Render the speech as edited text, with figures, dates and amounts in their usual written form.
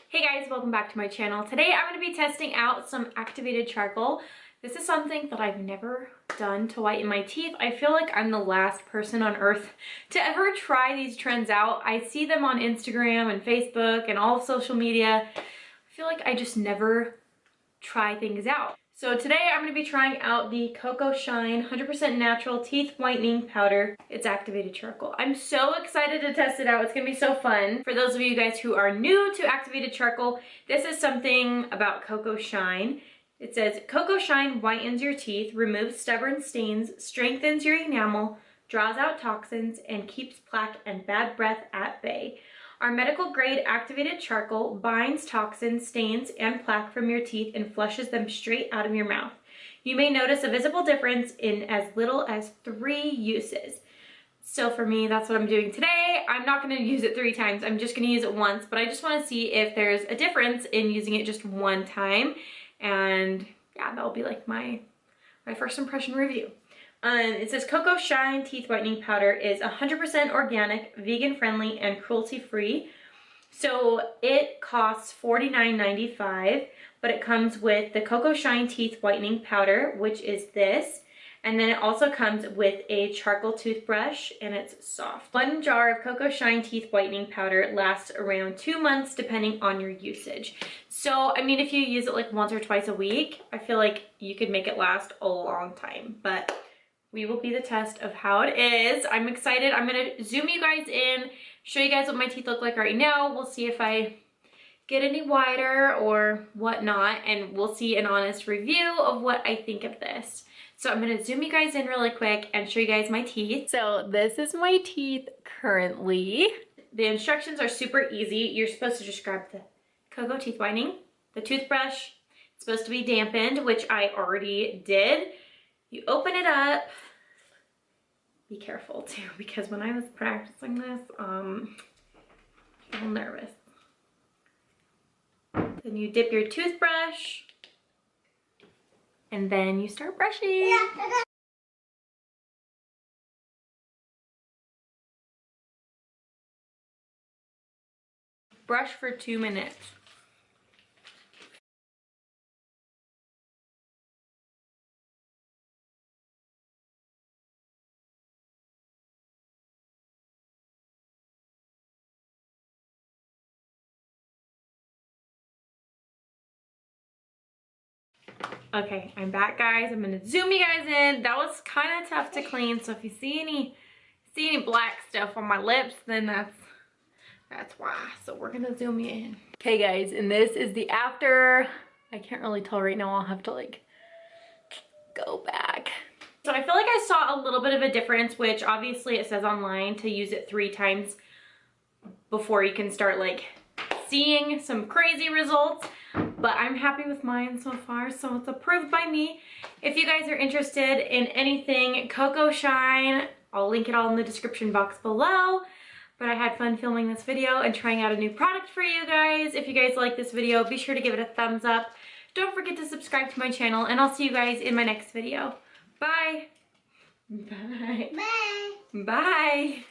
Hey guys, welcome back to my channel. Today I'm going to be testing out some activated charcoal. This is something that I've never done to whiten my teeth. I feel like I'm the last person on earth to ever try these trends out. I see them on Instagram and Facebook and all social media. I feel like I just never try things out. So today I'm going to be trying out the Coco Shine 100% natural teeth whitening powder. It's activated charcoal. I'm so excited to test it out. It's going to be so fun. For those of you guys who are new to activated charcoal, this is something about Coco Shine. It says, Coco Shine whitens your teeth, removes stubborn stains, strengthens your enamel, draws out toxins, and keeps plaque and bad breath at bay. Our medical grade activated charcoal binds toxins, stains, and plaque from your teeth and flushes them straight out of your mouth. You may notice a visible difference in as little as 3 uses. So for me, that's what I'm doing today. I'm not going to use it 3 times. I'm just going to use it once, but I just want to see if there's a difference in using it just one time. And yeah, that'll be like my first impression review. It says Coco Shine Teeth Whitening Powder is 100% organic, vegan friendly, and cruelty free. So it costs $49.95, but it comes with the Coco Shine Teeth Whitening Powder, which is this. And then it also comes with a charcoal toothbrush, and it's soft. 1 jar of Coco Shine Teeth Whitening Powder lasts around 2 months depending on your usage. So, I mean, if you use it like once or twice a week, I feel like you could make it last a long time. But we will be the test of how it is. I'm excited. I'm gonna zoom you guys in, show you guys what my teeth look like right now. We'll see if I get any wider or whatnot, and we'll see an honest review of what I think of this. So I'm gonna zoom you guys in really quick and show you guys my teeth. So this is my teeth currently. The instructions are super easy. You're supposed to just grab the Coco teeth whitening, the toothbrush. It's supposed to be dampened, which I already did. You open it up. Be careful too, because when I was practicing this, I'm a little nervous. Then you dip your toothbrush, and then you start brushing. Brush for 2 minutes. Okay, I'm back, guys. I'm gonna zoom you guys in. That was kind of tough to clean, so if you see any black stuff on my lips, then that's why. So we're gonna zoom you in. Okay, guys, and this is the after. I can't really tell right now. I'll have to like go back. So I feel like I saw a little bit of a difference, which obviously it says online to use it 3 times before you can start like seeing some crazy results. But I'm happy with mine so far, so it's approved by me. If you guys are interested in anything Coco Shine, I'll link it all in the description box below. But I had fun filming this video and trying out a new product for you guys. If you guys like this video, be sure to give it a thumbs up. Don't forget to subscribe to my channel, and I'll see you guys in my next video. Bye. Bye. Bye. Bye.